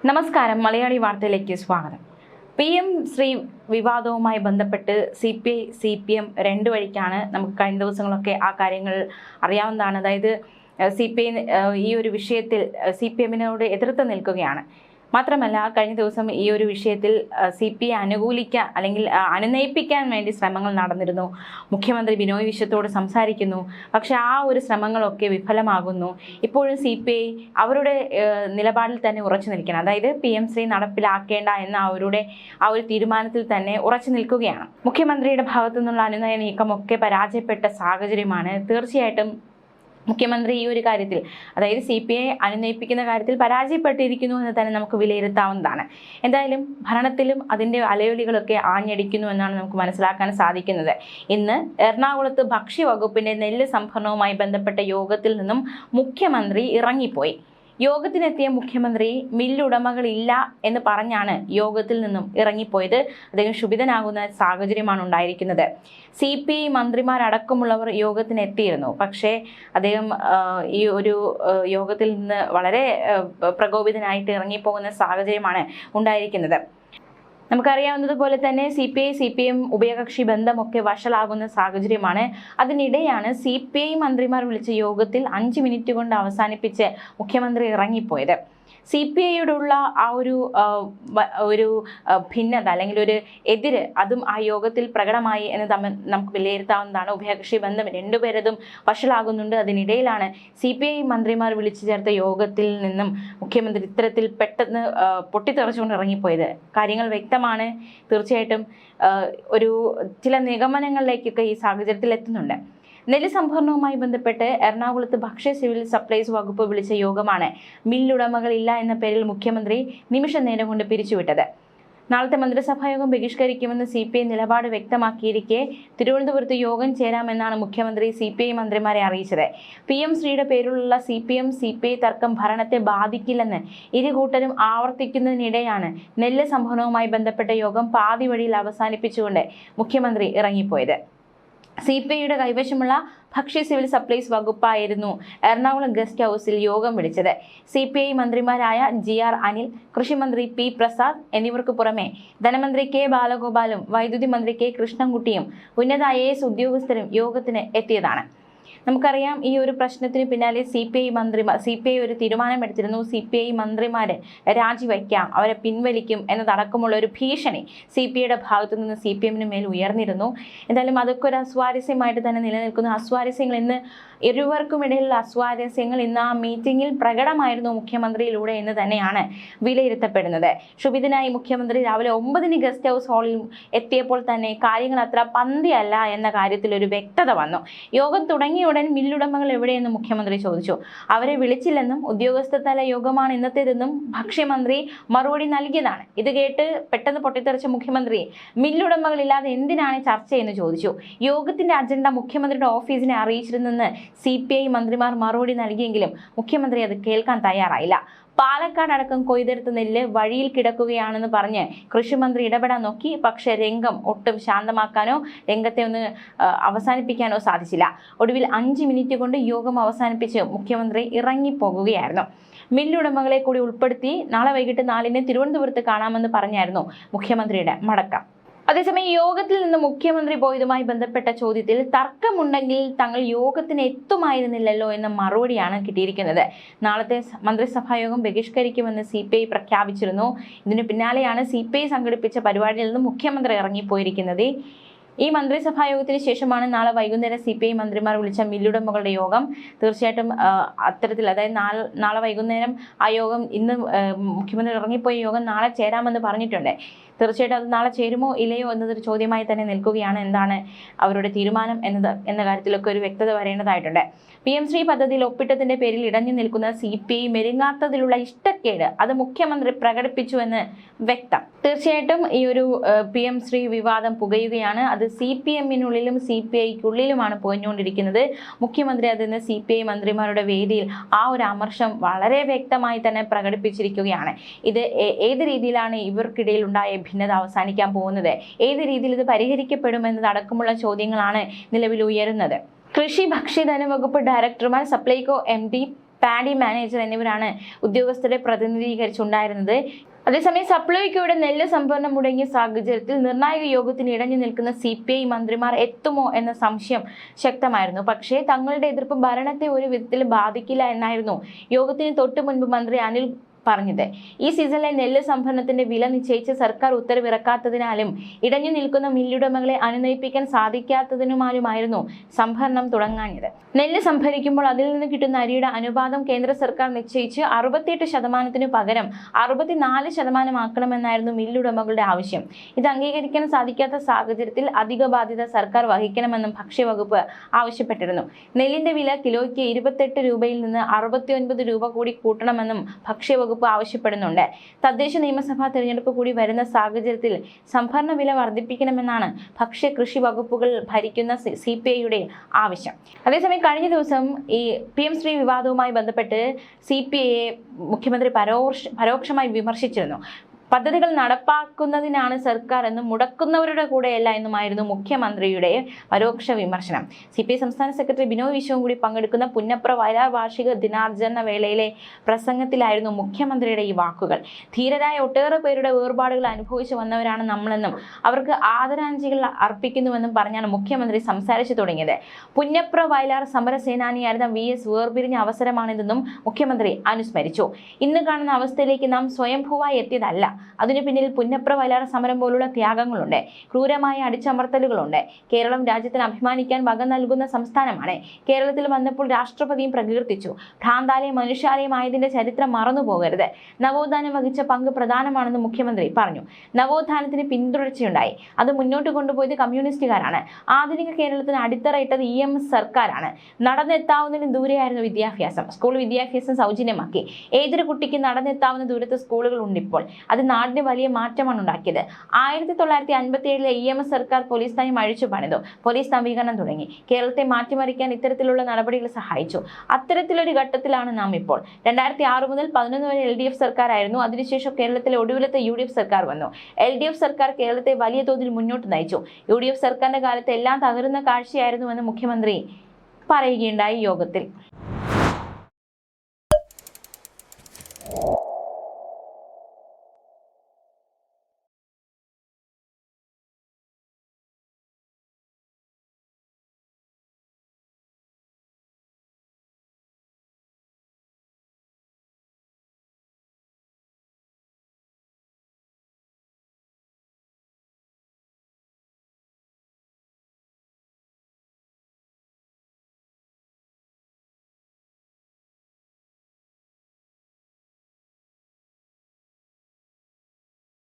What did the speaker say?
നമസ്കാരം, മലയാളി വാർത്തയിലേക്ക് സ്വാഗതം. PM ശ്രീ വിവാദവുമായി ബന്ധപ്പെട്ട് CPI CPM രണ്ട് വഴിക്കാണ്. നമുക്ക് കഴിഞ്ഞ ദിവസങ്ങളൊക്കെ ആ കാര്യങ്ങൾ അറിയാവുന്നതാണ്. അതായത് CPI ഈ ഒരു വിഷയത്തിൽ CPM-നോട് എതിർത്ത് നിൽക്കുകയാണ്. മാത്രമല്ല, കഴിഞ്ഞ ദിവസം ഈ ഒരു വിഷയത്തിൽ CPI അനുകൂലിക്കാൻ അല്ലെങ്കിൽ അനുനയിപ്പിക്കാൻ വേണ്ടി ശ്രമങ്ങൾ നടന്നിരുന്നു. മുഖ്യമന്ത്രി ബിനോയ് വിശ്വത്തോട് സംസാരിക്കുന്നു. പക്ഷെ ആ ഒരു ശ്രമങ്ങളൊക്കെ വിഫലമാകുന്നു. ഇപ്പോഴും CPI അവരുടെ നിലപാടിൽ തന്നെ ഉറച്ചു നിൽക്കണം. അതായത് PM ശ്രീ നടപ്പിലാക്കേണ്ട എന്ന ആ ഒരു തീരുമാനത്തിൽ തന്നെ ഉറച്ചു നിൽക്കുകയാണ്. മുഖ്യമന്ത്രിയുടെ ഭാഗത്തു നിന്നുള്ള അനുനയ നീക്കമൊക്കെ പരാജയപ്പെട്ട സാഹചര്യമാണ്. തീർച്ചയായിട്ടും മുഖ്യമന്ത്രി ഈ ഒരു കാര്യത്തിൽ, അതായത് CPI അനുനയിപ്പിക്കുന്ന കാര്യത്തിൽ പരാജയപ്പെട്ടിരിക്കുന്നു എന്ന് തന്നെ നമുക്ക് വിലയിരുത്താവുന്നതാണ്. എന്തായാലും ഭരണത്തിലും അതിൻ്റെ അലയൊലികളൊക്കെ ആഞ്ഞടിക്കുന്നു എന്നാണ് നമുക്ക് മനസ്സിലാക്കാൻ സാധിക്കുന്നത്. ഇന്ന് എറണാകുളത്ത് ഭക്ഷ്യവകുപ്പിൻ്റെ നെല്ല് സംഭരണവുമായി ബന്ധപ്പെട്ട യോഗത്തിൽ നിന്നും മുഖ്യമന്ത്രി ഇറങ്ങിപ്പോയി. യോഗത്തിനെത്തിയ മുഖ്യമന്ത്രി മില്ലുടമകളില്ല എന്ന് പറഞ്ഞാണ് യോഗത്തിൽ നിന്നും ഇറങ്ങിപ്പോയത്. അദ്ദേഹം ക്ഷുഭിതനാകുന്ന സാഹചര്യമാണ് ഉണ്ടായിരിക്കുന്നത്. CPI മന്ത്രിമാരടക്കമുള്ളവർ യോഗത്തിനെത്തിയിരുന്നു. പക്ഷേ അദ്ദേഹം ഈ ഒരു യോഗത്തിൽ നിന്ന് വളരെ പ്രകോപിതനായിട്ട് ഇറങ്ങിപ്പോകുന്ന സാഹചര്യമാണ് ഉണ്ടായിരിക്കുന്നത്. നമുക്കറിയാവുന്നതുപോലെ തന്നെ CPI CPM ഉഭയകക്ഷി ബന്ധമൊക്കെ വഷളാകുന്ന സാഹചര്യമാണ്. അതിനിടെയാണ് CPI മന്ത്രിമാർ വിളിച്ച യോഗത്തിൽ 5 മിനിറ്റ് കൊണ്ട് അവസാനിപ്പിച്ച് മുഖ്യമന്ത്രി ഇറങ്ങിപ്പോയത്. CPIയോടുള്ള ആ ഒരു ഭിന്നത അല്ലെങ്കിൽ ഒരു എതിര് അതും ആ യോഗത്തിൽ പ്രകടമായി എന്ന് നമുക്ക് വിലയിരുത്താവുന്നതാണ്. ഉഭയകക്ഷി ബന്ധം രണ്ടുപേരതും വഷളാകുന്നുണ്ട്. അതിനിടയിലാണ് CPI മന്ത്രിമാർ വിളിച്ചു ചേർത്ത യോഗത്തിൽ നിന്നും മുഖ്യമന്ത്രി ഇത്തരത്തിൽ പെട്ടെന്ന് പൊട്ടിത്തെറിച്ചുകൊണ്ട് ഇറങ്ങിപ്പോയത്. കാര്യങ്ങൾ വ്യക്തമാണ്. തീർച്ചയായിട്ടും ചില നിഗമനങ്ങളിലേക്കൊക്കെ ഈ സാഹചര്യത്തിൽ എത്തുന്നുണ്ട്. നെല്ല് സംഭരണവുമായി ബന്ധപ്പെട്ട് എറണാകുളത്ത് ഭക്ഷ്യ സിവിൽ സപ്ലൈസ് വകുപ്പ് വിളിച്ച യോഗമാണ് മില്ലുടമകളില്ല എന്ന പേരിൽ മുഖ്യമന്ത്രി നിമിഷ നേരം കൊണ്ട് പിരിച്ചുവിട്ടത്. നാളത്തെ മന്ത്രിസഭായോഗം ബഹിഷ്കരിക്കുമെന്ന് CPI നിലപാട് വ്യക്തമാക്കിയിരിക്കെ തിരുവനന്തപുരത്ത് യോഗം ചേരാമെന്നാണ് മുഖ്യമന്ത്രി CPI മന്ത്രിമാരെ അറിയിച്ചത്. PM ശ്രീയുടെ പേരിലുള്ള CPM CPI തർക്കം ഭരണത്തെ ബാധിക്കില്ലെന്ന് ഇരുകൂട്ടരും ആവർത്തിക്കുന്നതിനിടെയാണ് നെല്ല് സംഭരണവുമായി ബന്ധപ്പെട്ട യോഗം പാതി വഴിയിൽ അവസാനിപ്പിച്ചുകൊണ്ട് മുഖ്യമന്ത്രി ഇറങ്ങിപ്പോയത്. CPIയുടെ കൈവശമുള്ള ഭക്ഷ്യ സിവിൽ സപ്ലൈസ് വകുപ്പായിരുന്നു എറണാകുളം ഗസ്റ്റ് ഹൗസിൽ യോഗം വിളിച്ചത്. CPI മന്ത്രിമാരായ GR അനിൽ, കൃഷിമന്ത്രി P പ്രസാദ് എന്നിവർക്ക് പുറമെ ധനമന്ത്രി K ബാലഗോപാലും വൈദ്യുതി മന്ത്രി K കൃഷ്ണൻകുട്ടിയും ഉന്നത IAS ഉദ്യോഗസ്ഥരും യോഗത്തിന് എത്തിയതാണ്. നമുക്കറിയാം, ഈ ഒരു പ്രശ്നത്തിന് പിന്നാലെ CPI ഒരു തീരുമാനമെടുത്തിരുന്നു. CPI മന്ത്രിമാരെ രാജിവയ്ക്കാം, അവരെ പിൻവലിക്കും എന്നതടക്കമുള്ള ഒരു ഭീഷണി CPIയുടെ ഭാഗത്തു നിന്ന് CPM-ന് മേൽ ഉയർന്നിരുന്നു. എന്തായാലും അതൊക്കെ ഒരു അസ്വാരസ്യമായിട്ട് തന്നെ നിലനിൽക്കുന്നു. അസ്വാരസ്യങ്ങൾ ഇന്ന് ഇരുവർക്കും ഇടയിലുള്ള അസ്വാരസ്യങ്ങൾ ഇന്ന് ആ മീറ്റിംഗിൽ പ്രകടമായിരുന്നു മുഖ്യമന്ത്രിയിലൂടെ എന്ന് തന്നെയാണ് വിലയിരുത്തപ്പെടുന്നത്. ക്ഷുഭിതനായി മുഖ്യമന്ത്രി രാവിലെ 9-ന് ഗസ്റ്റ് ഹൗസ് ഹാളിൽ എത്തിയപ്പോൾ തന്നെ കാര്യങ്ങൾ അത്ര പന്തിയല്ല എന്ന കാര്യത്തിൽ ഒരു വ്യക്തത വന്നു. യോഗം തുടങ്ങിയ ഉടൻ മില്ലുടമകൾ എവിടെയെന്ന് മുഖ്യമന്ത്രി ചോദിച്ചു. അവരെ വിളിച്ചില്ലെന്നും ഉദ്യോഗസ്ഥതല യോഗമാണ് ഇന്നത്തേതെന്നും ഭക്ഷ്യമന്ത്രി മറുപടി നൽകിയതാണ്. ഇത് കേട്ട് പെട്ടെന്ന് പൊട്ടിത്തെറിച്ച മുഖ്യമന്ത്രി മില്ലുടമകളില്ലാതെ എന്തിനാണ് ചർച്ചയെന്ന് ചോദിച്ചു. യോഗത്തിന്റെ അജണ്ട മുഖ്യമന്ത്രിയുടെ ഓഫീസിനെ അറിയിച്ചിരുന്നെന്ന് CPI മന്ത്രിമാർ മറുപടി നൽകിയെങ്കിലും മുഖ്യമന്ത്രി അത് കേൾക്കാൻ തയ്യാറായില്ല. പാലക്കാട് അടക്കം കൊയ്തെടുത്ത നെല്ല് വഴിയിൽ കിടക്കുകയാണെന്ന് പറഞ്ഞ് കൃഷിമന്ത്രി ഇടപെടാൻ നോക്കി. പക്ഷേ രംഗം ഒട്ടും ശാന്തമാക്കാനോ രംഗത്തെ ഒന്ന് അവസാനിപ്പിക്കാനോ സാധിച്ചില്ല. ഒടുവിൽ 5 മിനിറ്റ് കൊണ്ട് യോഗം അവസാനിപ്പിച്ച് മുഖ്യമന്ത്രി ഇറങ്ങിപ്പോകുകയായിരുന്നു. മില്ലുടമകളെ കൂടി ഉൾപ്പെടുത്തി നാളെ വൈകിട്ട് 4-ന് തിരുവനന്തപുരത്ത് കാണാമെന്ന് പറഞ്ഞായിരുന്നു മുഖ്യമന്ത്രിയുടെ മടക്കം. അതേസമയം യോഗത്തിൽ നിന്ന് മുഖ്യമന്ത്രി പോയതുമായി ബന്ധപ്പെട്ട ചോദ്യത്തിൽ തർക്കമുണ്ടെങ്കിൽ തങ്ങൾ യോഗത്തിന് എത്തുമായിരുന്നില്ലല്ലോ എന്ന മറുപടിയാണ് കിട്ടിയിരിക്കുന്നത്. നാളത്തെ മന്ത്രിസഭായോഗം ബഹിഷ്കരിക്കുമെന്ന് CPI പ്രഖ്യാപിച്ചിരുന്നു. ഇതിനു പിന്നാലെയാണ് CPI സംഘടിപ്പിച്ച പരിപാടിയിൽ നിന്ന് മുഖ്യമന്ത്രി ഇറങ്ങിപ്പോയിരിക്കുന്നത്. ഈ മന്ത്രിസഭായോഗത്തിന് ശേഷമാണ് നാളെ വൈകുന്നേരം CPI മന്ത്രിമാർ വിളിച്ച മില്ലുടമകളുടെ യോഗം. തീർച്ചയായിട്ടും അത്തരത്തിൽ, അതായത് നാളെ വൈകുന്നേരം ആ യോഗം, ഇന്ന് മുഖ്യമന്ത്രി ഇറങ്ങിപ്പോയ യോഗം നാളെ ചേരാമെന്ന് പറഞ്ഞിട്ടുണ്ട്. തീർച്ചയായിട്ടും അത് നാളെ ചേരുമോ ഇല്ലയോ എന്നതൊരു ചോദ്യമായി തന്നെ നിൽക്കുകയാണ്. എന്താണ് അവരുടെ തീരുമാനം എന്ന കാര്യത്തിലൊക്കെ ഒരു വ്യക്തത വരേണ്ടതായിട്ടുണ്ട്. PM ശ്രീ പദ്ധതിയിൽ ഒപ്പിട്ടതിന്റെ പേരിൽ ഇടഞ്ഞു നിൽക്കുന്ന CPI മെരുങ്ങാത്തതിലുള്ള ഇഷ്ടക്കേട് അത് മുഖ്യമന്ത്രി പ്രകടിപ്പിച്ചുവെന്ന് വ്യക്തം. തീർച്ചയായിട്ടും ഈ ഒരു PM ശ്രീ വിവാദം പുകയുകയാണ്. അത് CPM-നുള്ളിലും CPI-ക്കുള്ളിലുമാണ് പുകഞ്ഞുകൊണ്ടിരിക്കുന്നത്. മുഖ്യമന്ത്രി അതിന് CPI മന്ത്രിമാരുടെ വേദിയിൽ ആ ഒരു അമർഷം വളരെ വ്യക്തമായി തന്നെ പ്രകടിപ്പിച്ചിരിക്കുകയാണ്. ഇത് ഏത് രീതിയിലാണ് ഇവർക്കിടയിൽ ഉണ്ടായ ഭിന്നത അവസാനിക്കാൻ പോകുന്നത്, ഏത് രീതിയിൽ ഇത് പരിഹരിക്കപ്പെടുമെന്നതടക്കമുള്ള ചോദ്യങ്ങളാണ് നിലവിൽ ഉയരുന്നത്. കൃഷി ഭക്ഷ്യ ധനവകുപ്പ് ഡയറക്ടർമാർ, സപ്ലൈകോ MD പാഡി മാനേജർ എന്നിവരാണ് ഉദ്യോഗസ്ഥരെ പ്രതിനിധീകരിച്ചുണ്ടായിരുന്നത്. അതേസമയം സപ്ലൈകോയുടെ നെല്ല് സംഭരണം മുടങ്ങിയ സാഹചര്യത്തിൽ നിർണായക യോഗത്തിന് ഇടഞ്ഞു നിൽക്കുന്ന CPI മന്ത്രിമാർ എത്തുമോ എന്ന സംശയം ശക്തമായിരുന്നു. പക്ഷേ തങ്ങളുടെ എതിർപ്പ് ഭരണത്തെ ഒരു വിധത്തിൽ ബാധിക്കില്ല എന്നായിരുന്നു യോഗത്തിന് തൊട്ടു മുൻപ് മന്ത്രി അനിൽ പറഞ്ഞത്. ഈ സീസണിലെ നെല്ല് സംഭരണത്തിന്റെ വില നിശ്ചയിച്ച് സർക്കാർ ഉത്തരവിറക്കാത്തതിനാലും ഇടഞ്ഞു നിൽക്കുന്ന മില്ലുടമകളെ അനുനയിപ്പിക്കാൻ സാധിക്കാത്തതിനുമാലുമായിരുന്നു സംഭരണം തുടങ്ങാഞ്ഞത്. നെല്ല് സംഭരിക്കുമ്പോൾ അതിൽ നിന്ന് കിട്ടുന്ന അരിയുടെ അനുപാതം കേന്ദ്ര സർക്കാർ നിശ്ചയിച്ച് 68% പകരം 64% ആക്കണമെന്നായിരുന്നു മില്ലുടമകളുടെ ആവശ്യം. ഇത് അംഗീകരിക്കാൻ സാധിക്കാത്ത സാഹചര്യത്തിൽ അധിക ബാധ്യത സർക്കാർ വഹിക്കണമെന്നും ഭക്ഷ്യവകുപ്പ് ആവശ്യപ്പെട്ടിരുന്നു. നെല്ലിന്റെ വില കിലോയ്ക്ക് 28 രൂപയിൽ നിന്ന് 69 രൂപ കൂടി കൂട്ടണമെന്നും ഭക്ഷ്യവകുപ്പ് ആവശ്യപ്പെടുന്നുണ്ട്. തദ്ദേശ നിയമസഭാ തെരഞ്ഞെടുപ്പ് കൂടി വരുന്ന സാഹചര്യത്തിൽ സംഭരണ വില വർദ്ധിപ്പിക്കണമെന്നാണ് ഭക്ഷ്യ കൃഷി വകുപ്പുകൾ ഭരിക്കുന്ന CPIയുടെ ആവശ്യം. അതേസമയം കഴിഞ്ഞ ദിവസം ഈ PM ശ്രീ വിവാദവുമായി ബന്ധപ്പെട്ട് CPIയെ മുഖ്യമന്ത്രി പരോക്ഷമായി വിമർശിച്ചിരുന്നു. പദ്ധതികൾ നടപ്പാക്കുന്നതിനാണ് സർക്കാർ എന്നും മുടക്കുന്നവരുടെ കൂടെയല്ല എന്നുമായിരുന്നു മുഖ്യമന്ത്രിയുടെ പരോക്ഷ വിമർശനം. CPI സംസ്ഥാന സെക്രട്ടറി ബിനോയ് വിശ്വം കൂടി പങ്കെടുക്കുന്ന പുന്നപ്ര വയലാർ വാർഷിക ദിനാചരണ വേളയിലെ പ്രസംഗത്തിലായിരുന്നു മുഖ്യമന്ത്രിയുടെ ഈ വാക്കുകൾ. ധീരരായ ഒട്ടേറെ പേരുടെ വേർപാടുകൾ അനുഭവിച്ചു വന്നവരാണ് നമ്മളെന്നും അവർക്ക് ആദരാഞ്ജലികൾ അർപ്പിക്കുന്നുവെന്നും പറഞ്ഞാണ് മുഖ്യമന്ത്രി സംസാരിച്ചു തുടങ്ങിയത്. പുന്നപ്ര വയലാർ സമരസേനാനിയായിരുന്ന VS വേർപിരിഞ്ഞ അവസരമാണിതെന്നും മുഖ്യമന്ത്രി അനുസ്മരിച്ചു. ഇന്ന് കാണുന്ന അവസ്ഥയിലേക്ക് നാം സ്വയംഭൂവായി എത്തിയതല്ല. അതിനു പിന്നിൽ പുന്നപ്ര വയലാർ സമരം പോലുള്ള ത്യാഗങ്ങളുണ്ട്, ക്രൂരമായ അടിച്ചമർത്തലുകളുണ്ട്. കേരളം രാജ്യത്തിന് അഭിമാനിക്കാൻ വക നൽകുന്ന സംസ്ഥാനമാണ്. കേരളത്തിൽ വന്നപ്പോൾ രാഷ്ട്രപതിയും പ്രകീർത്തിച്ചു. ഭ്രാന്താലയം മനുഷ്യാലയമായതിന്റെ ചരിത്രം മറന്നു പോകരുത്. നവോത്ഥാനം വഹിച്ച പങ്ക് പ്രധാനമാണെന്ന് മുഖ്യമന്ത്രി പറഞ്ഞു. നവോത്ഥാനത്തിന് പിന്തുടർച്ചയുണ്ടായി. അത് മുന്നോട്ട് കൊണ്ടുപോയത് കമ്മ്യൂണിസ്റ്റുകാരാണ്. ആധുനിക കേരളത്തിന് അടിത്തറയിട്ടത് EMS സർക്കാരാണ്. നടന്നെത്താവുന്നതിന് ദൂരെയായിരുന്നു വിദ്യാഭ്യാസം. സ്കൂൾ വിദ്യാഭ്യാസം സൗജന്യമാക്കി. ഏതൊരു കുട്ടിക്ക് നടന്നെത്താവുന്ന ദൂരത്ത് സ്കൂളുകൾ ഉണ്ടിപ്പോൾ. അത് നാടിന് വലിയ മാറ്റമാണ് ഉണ്ടാക്കിയത്. 1957 EMS സർക്കാർ പോലീസ് നയം അഴിച്ചു പണിതു. പോലീസ് നവീകരണം തുടങ്ങി. കേരളത്തെ മാറ്റിമറിക്കാൻ ഇത്തരത്തിലുള്ള നടപടികൾ സഹായിച്ചു. അത്തരത്തിലൊരു ഘട്ടത്തിലാണ് നാം ഇപ്പോൾ. 2006 മുതൽ 2011 വരെ LDF സർക്കാരായിരുന്നു. അതിനുശേഷം കേരളത്തിലെ ഒടുവിലത്തെ UDF സർക്കാർ വന്നു. LDF സർക്കാർ കേരളത്തെ വലിയ തോതിൽ മുന്നോട്ട് നയിച്ചു. UDF സർക്കാരിന്റെ കാലത്ത് എല്ലാം തകരുന്ന കാഴ്ചയായിരുന്നുവെന്ന് മുഖ്യമന്ത്രി പറയുകയുണ്ടായി യോഗത്തിൽ.